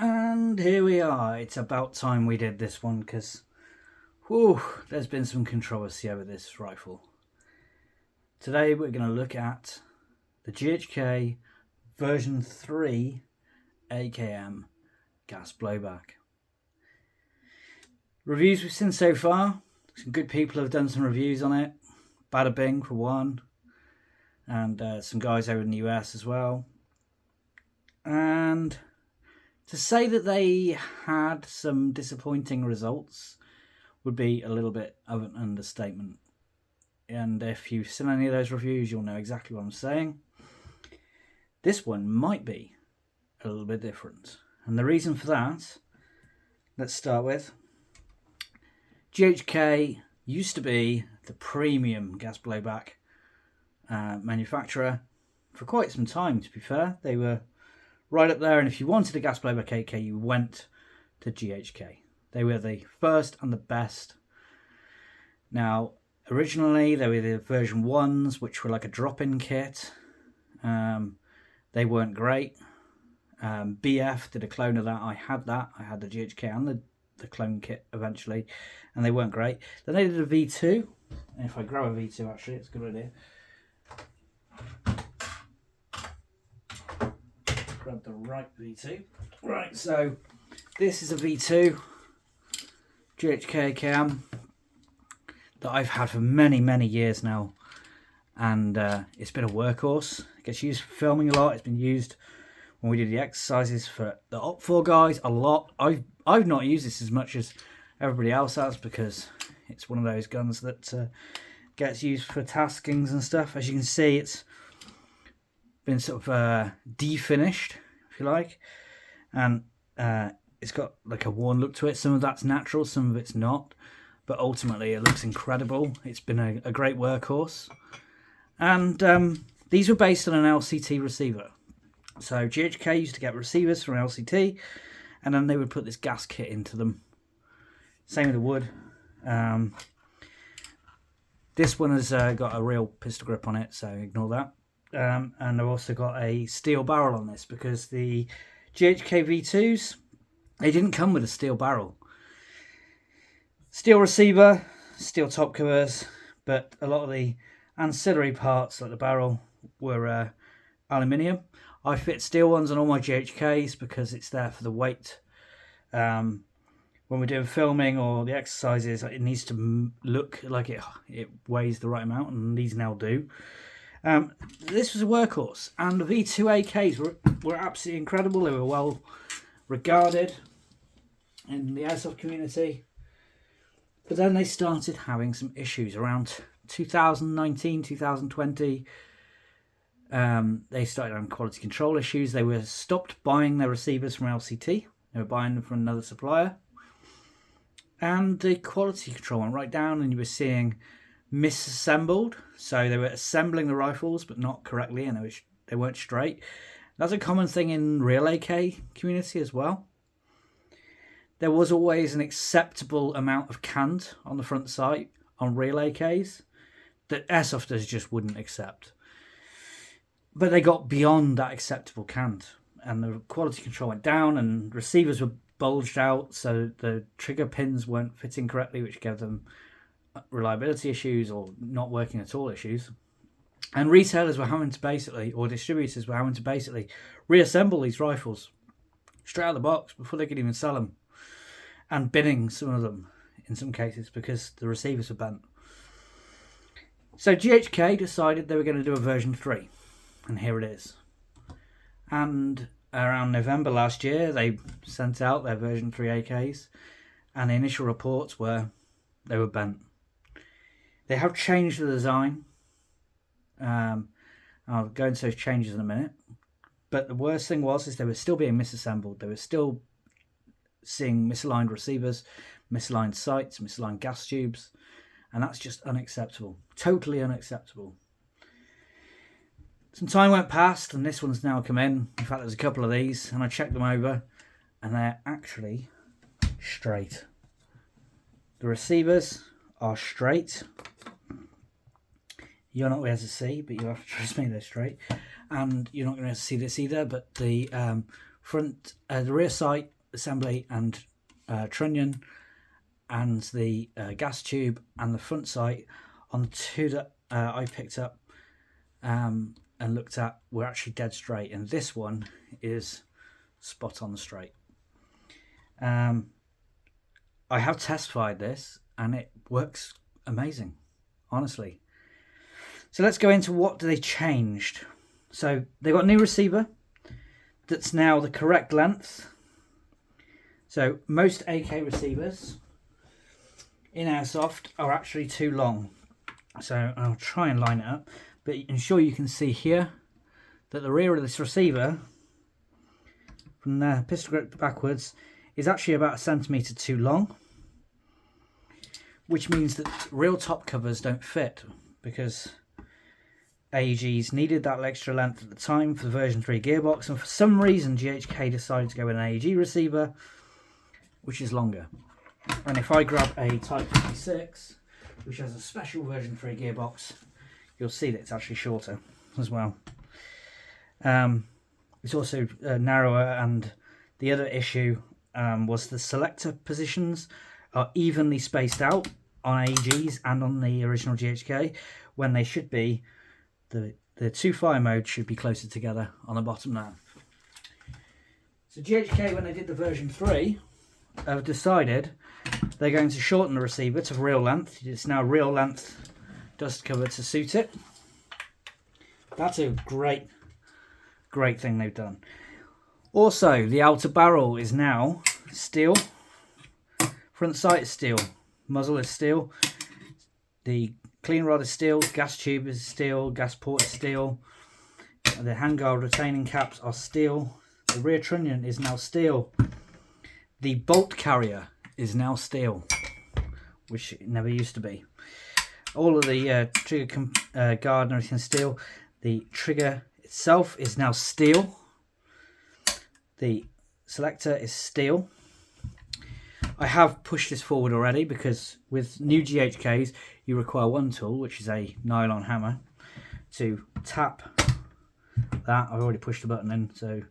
And here we are. It's about time we did this one because there's been some controversy over this rifle. Today we're going to look at the GHK version 3 AKM gas blowback. Reviews we've seen so far, some good people have done some reviews on it. Bada Bing for one, and some guys over in the US as well. And to say that they had some disappointing results would be a little bit of an understatement. And if you've seen any of those reviews, you'll know exactly what I'm saying. This one might be a little bit different. And the reason for that, let's start with, GHK used to be the premium gas blowback manufacturer for quite some time, to be fair. They were right up there, and if you wanted a gas blowback AK, you went to GHK. They were the first and the best. Now, originally, they were the version 1s, which were like a drop-in kit. They weren't great. BF did a clone of that. I had that. I had the GHK and the clone kit eventually, and they weren't great. Then they did a V2. And if I grab a V2, actually, it's a good idea. Grab the right V2. Right, so this is a V2 GHK AKM that I've had for many years now, and it's been a workhorse. It gets used for filming a lot. It's been used when we did the exercises for the Op4 guys a lot. I've not used this as much as everybody else has because it's one of those guns that gets used for taskings and stuff. As you can see, it's been sort of definished, if you like, and it's got like a worn look to it. Some of that's natural, some of it's not, but ultimately it looks incredible. It's been a great workhorse, and these were based on an LCT receiver. So GHK used to get receivers from LCT, and then they would put this gas kit into them. Same with the wood. This one has got a real pistol grip on it, so ignore that. And I've also got a steel barrel on this because the GHK V2s, they didn't come with a steel barrel. Steel receiver, steel top covers, but a lot of the ancillary parts like the barrel were aluminium. I fit steel ones on all my GHKs because it's there for the weight. When we're doing filming or the exercises, it needs to look like it weighs the right amount, and these now do. This was a workhorse, and the V2 AKs were absolutely incredible. They were well regarded in the airsoft community. But then they started having some issues around 2019, 2020. They started having quality control issues. They were stopped buying their receivers from LCT. They were buying them from another supplier. And the quality control went right down, and you were seeing misassembled. So they were assembling the rifles, but not correctly, and they weren't straight. That's a common thing in real AK community as well. There was always an acceptable amount of cant on the front sight on real AKs that airsofters just wouldn't accept. But they got beyond that acceptable cant, and the quality control went down, and receivers were bulged out, so the trigger pins weren't fitting correctly, which gave them reliability issues or not working at all issues. And retailers were having to basically, or distributors were having to basically reassemble these rifles straight out of the box before they could even sell them, and binning some of them in some cases because the receivers were bent. So GHK decided they were going to do a version 3, and here it is. And around November last year, they sent out their version 3 AKs, and the initial reports were they were bent. They have changed the design. I'll go into those changes in a minute. But the worst thing is they were still being misassembled. They were still seeing misaligned receivers, misaligned sights, misaligned gas tubes, and that's just unacceptable. Totally unacceptable. Some time went past, and this one's now come in. In fact, there's a couple of these, and I checked them over, and they're actually straight. The receivers are straight. You're not going to see, but you have to trust me, they're straight. And you're not going to see this either, but the the rear sight assembly and trunnion, and the gas tube and the front sight on the two that I picked up and looked at were actually dead straight, and this one is spot on the straight. I have testified this and it works amazing, honestly. So let's go into what they changed. So they got a new receiver that's now the correct length. So most AK receivers in airsoft are actually too long. So I'll try and line it up, but ensure you can see here that the rear of this receiver from the pistol grip backwards is actually about 1 centimetre too long, which means that real top covers don't fit, because AEGs needed that extra length at the time for the version 3 gearbox, and for some reason GHK decided to go with an AEG receiver which is longer. And if I grab a Type 56 which has a special version 3 gearbox, you'll see that it's actually shorter as well. It's also narrower, and the other issue was the selector positions are evenly spaced out on AEGs and on the original GHK, when they should be, the two fire modes should be closer together on the bottom now. So GHK, when they did the version 3, have decided they're going to shorten the receiver to real length. It's now real length dust cover to suit it. That's a great thing they've done. Also, the outer barrel is now steel. Front sight is steel. Muzzle is steel. The clean rod is steel. Gas tube is steel. Gas port is steel. The handguard retaining caps are steel. The rear trunnion is now steel. The bolt carrier is now steel, which it never used to be. All of the trigger guard and everything is steel. The trigger itself is now steel. The selector is steel. I have pushed this forward already because with new GHKs you require one tool, which is a nylon hammer, to tap that. I've already pushed the button in, so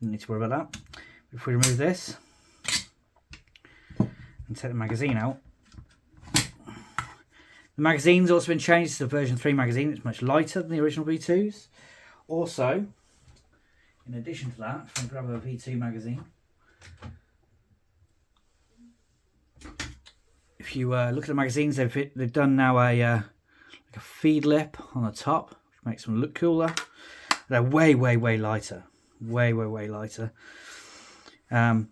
don't need to worry about that. If we remove this and take the magazine out, the magazine's also been changed to the version 3 magazine. It's much lighter than the original V2s. Also, in addition to that, if I grab a V2 magazine, if you look at the magazines, they've done now like a feed lip on the top, which makes them look cooler. They're way lighter, way lighter. They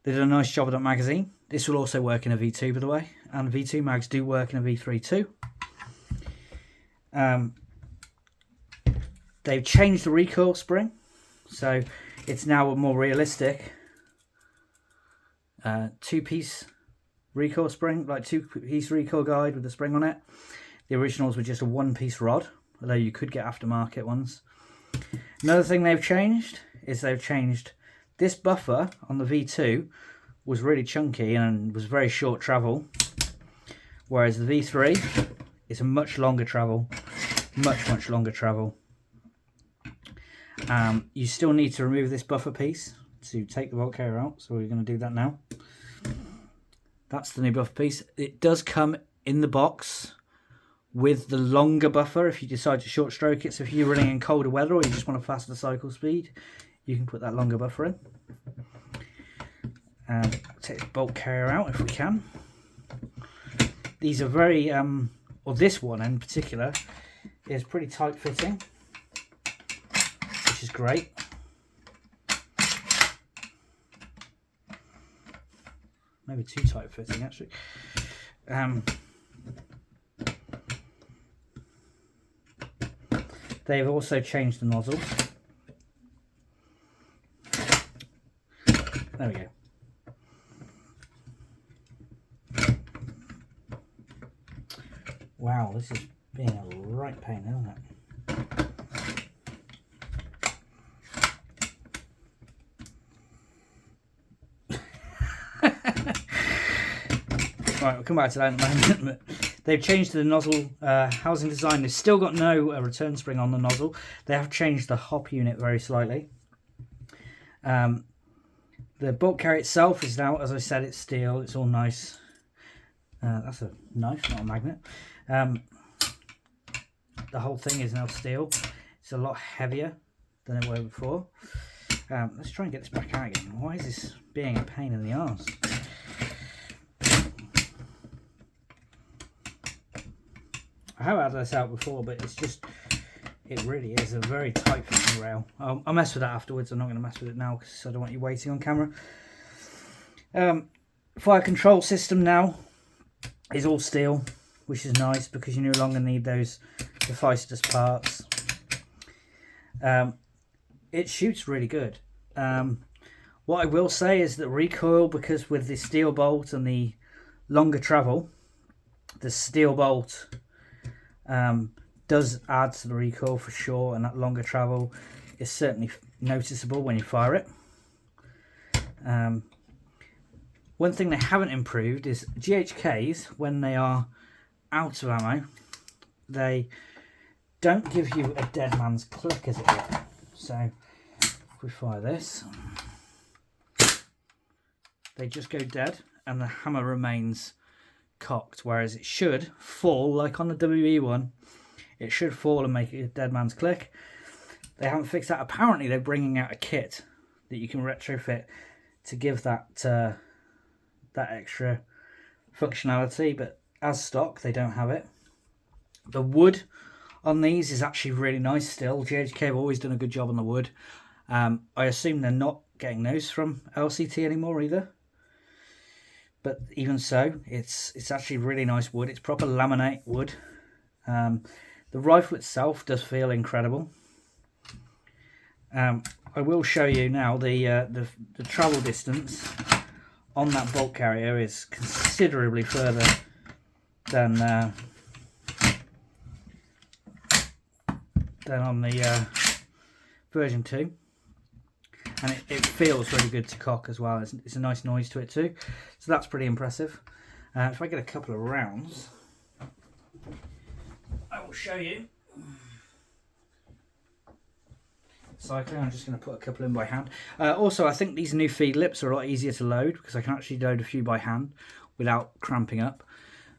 did a nice job with that magazine. This will also work in a V2, by the way, and V2 mags do work in a V3 too. They've changed the recoil spring, so it's now a more realistic two-piece recoil spring, like two-piece recoil guide with the spring on it. The originals were just a one-piece rod, although you could get aftermarket ones. Another thing they've changed is they've changed this buffer on the V2 was really chunky and was very short travel, whereas the V3 is a much longer travel, much longer travel. You still need to remove this buffer piece to take the bolt carrier out, so we're going to do that now. That's the new buffer piece. It does come in the box with the longer buffer if you decide to short stroke it. So if you're running in colder weather or you just want a faster cycle speed, you can put that longer buffer in. And take the bolt carrier out if we can. These are very, or this one in particular, is pretty tight fitting, which is great. Maybe too tight fitting actually. They've also changed the nozzle. There we go. Wow, this is being a right pain, isn't it? Right, we'll come back to that in a moment. But they've changed the nozzle housing design. They've still got no return spring on the nozzle. They have changed the hop unit very slightly. The bolt carrier itself is now, as I said, it's steel. It's all nice. That's a knife, not a magnet. The whole thing is now steel. It's a lot heavier than it were before. Let's try and get this back out again. Why is this being a pain in the arse? I have had this out before, but it's just, it really is a very tight fitting rail. I'll mess with that afterwards. I'm not going to mess with it now because I don't want you waiting on camera. Fire control system now is all steel, which is nice because you no longer need those Hephaestus parts. It shoots really good. What I will say is that recoil, because with the steel bolt and the longer travel, the steel bolt does add to the recoil for sure, and that longer travel is certainly noticeable when you fire it. One thing they haven't improved is GHKs, when they are out of ammo, they don't give you a dead man's click, as it were. So if we fire this, they just go dead and the hammer remains cocked, whereas it should fall, like on the WE one, it should fall and make it a dead man's click. They haven't fixed that. Apparently they're bringing out a kit that you can retrofit to give that that extra functionality, but as stock they don't have it. The wood on these is actually really nice still. GHK have always done a good job on the wood. I assume they're not getting those from LCT anymore either. But even so, it's actually really nice wood. It's proper laminate wood. The rifle itself does feel incredible. I will show you now the travel distance on that bolt carrier is considerably further than on the version 2, and it feels really good to cock as well. It's a nice noise to it too, so that's pretty impressive. If I get a couple of rounds, I will show you. Cycling, I'm just going to put a couple in by hand. Also, I think these new feed lips are a lot easier to load because I can actually load a few by hand without cramping up.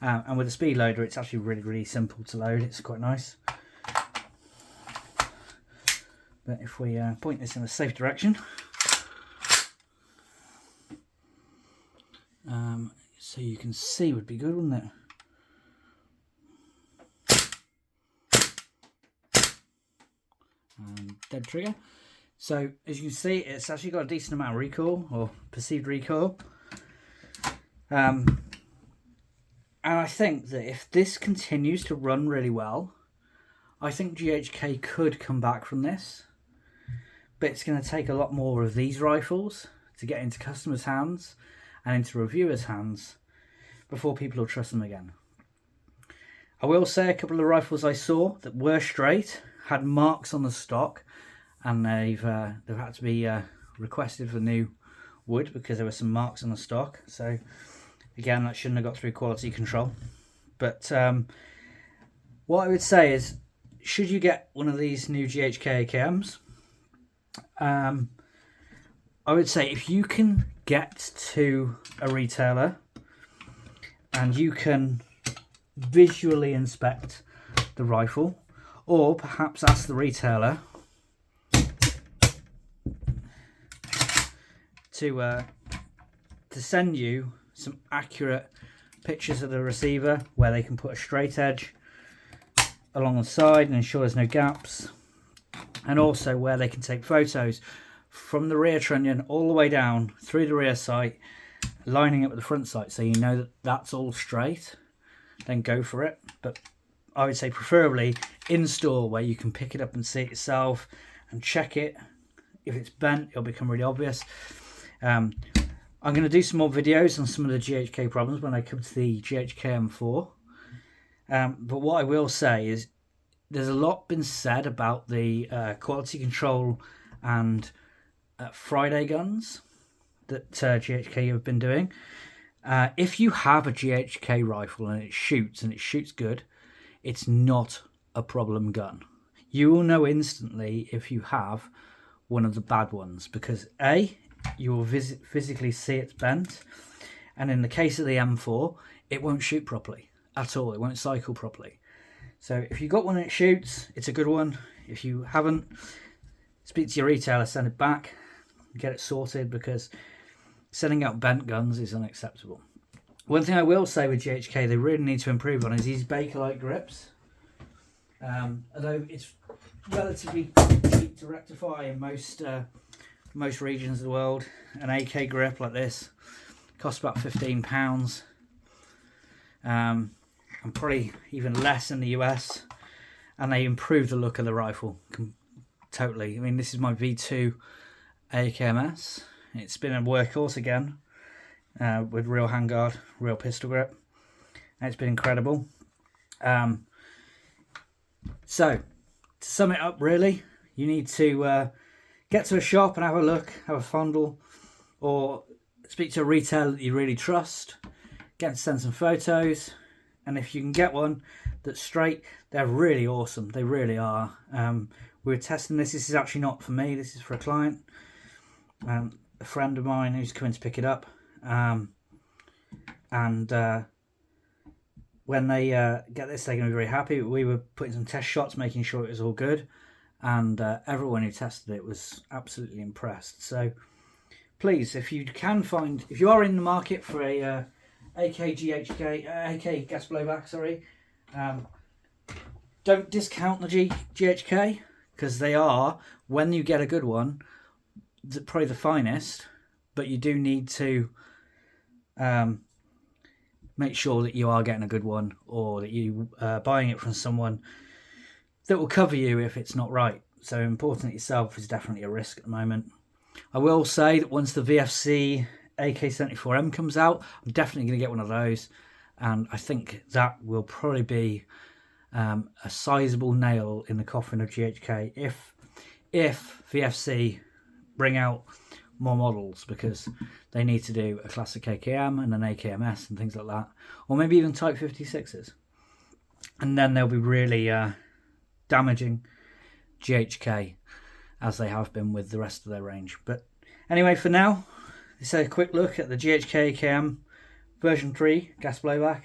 And with a speed loader, it's actually really simple to load. It's quite nice. But if we point this in a safe direction, so you can see, would be good, wouldn't it? Dead trigger. So as you can see, it's actually got a decent amount of recoil, or perceived recoil. And I think that if this continues to run really well, I think GHK could come back from this. But it's going to take a lot more of these rifles to get into customers' hands and into reviewers' hands before people will trust them again. I will say a couple of rifles I saw that were straight had marks on the stock, and they've had to be requested for new wood because there were some marks on the stock. So again, that shouldn't have got through quality control. But what I would say is, should you get one of these new GHK AKMs, I would say if you can get to a retailer and you can visually inspect the rifle, or perhaps ask the retailer to send you some accurate pictures of the receiver where they can put a straight edge along the side and ensure there's no gaps, and also where they can take photos from the rear trunnion all the way down through the rear sight, lining it with the front sight so you know that that's all straight, then go for it. But I would say preferably in store where you can pick it up and see it yourself and check it. If it's bent, it'll become really obvious. I'm going to do some more videos on some of the GHK problems when I come to the GHK M4. But what I will say is there's a lot been said about the quality control and Friday guns that GHK have been doing. If you have a GHK rifle and it shoots good, it's not a problem gun. You will know instantly if you have one of the bad ones, because A, you will physically see it's bent. And in the case of the M4, it won't shoot properly at all. It won't cycle properly. So if you've got one that shoots, it's a good one. If you haven't, speak to your retailer, send it back, get it sorted, because sending out bent guns is unacceptable. One thing I will say with GHK they really need to improve on is these Bakelite grips. Although it's relatively cheap to rectify in most regions of the world, an AK grip like this costs about £15, and probably even less in the US, and they improve the look of the rifle totally. I mean, this is my V2 AKMS. It's been a workhorse again, with real handguard, real pistol grip, and it's been incredible. So, to sum it up, really, you need to get to a shop and have a look, have a fondle, or speak to a retailer that you really trust, get to send some photos, and if you can get one that's straight, they're really awesome. They really are. We were testing this. This is actually not for me. This is for a client, a friend of mine who's coming to pick it up. When they get this, they're going to be very happy. We were putting some test shots, making sure it was all good, and everyone who tested it was absolutely impressed. So please, if you are in the market for a AK gas blowback, don't discount the GHK, because they are, when you get a good one, probably the finest, but you do need to make sure that you are getting a good one, or that you are buying it from someone that will cover you if it's not right. So importing it yourself is definitely a risk at the moment. I will say that once the VFC AK-74M comes out, I'm definitely going to get one of those, and I think that will probably be a sizable nail in the coffin of GHK if VFC bring out more models, because they need to do a classic AKM and an AKMS and things like that, or maybe even Type 56s, and then they'll be really damaging GHK as they have been with the rest of their range. But anyway, for now, this is a quick look at the GHK AKM version 3 gas blowback.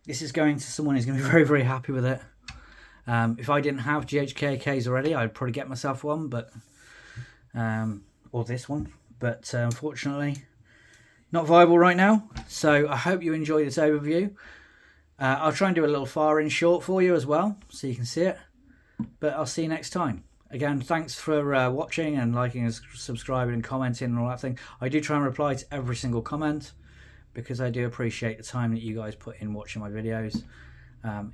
This is going to someone who's going to be very, very happy with it. If I didn't have GHK AKs already, I'd probably get myself one, but or this one, but unfortunately not viable right now. So I hope you enjoy this overview. I'll try and do a little firing short for you as well, so you can see it, but I'll see you next time. Again, thanks for watching and liking and subscribing and commenting and all that thing. I do try and reply to every single comment, because I do appreciate the time that you guys put in watching my videos.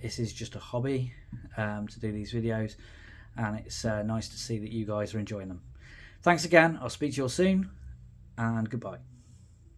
This is just a hobby to do these videos, and it's nice to see that you guys are enjoying them. Thanks again. I'll speak to you all soon, and goodbye.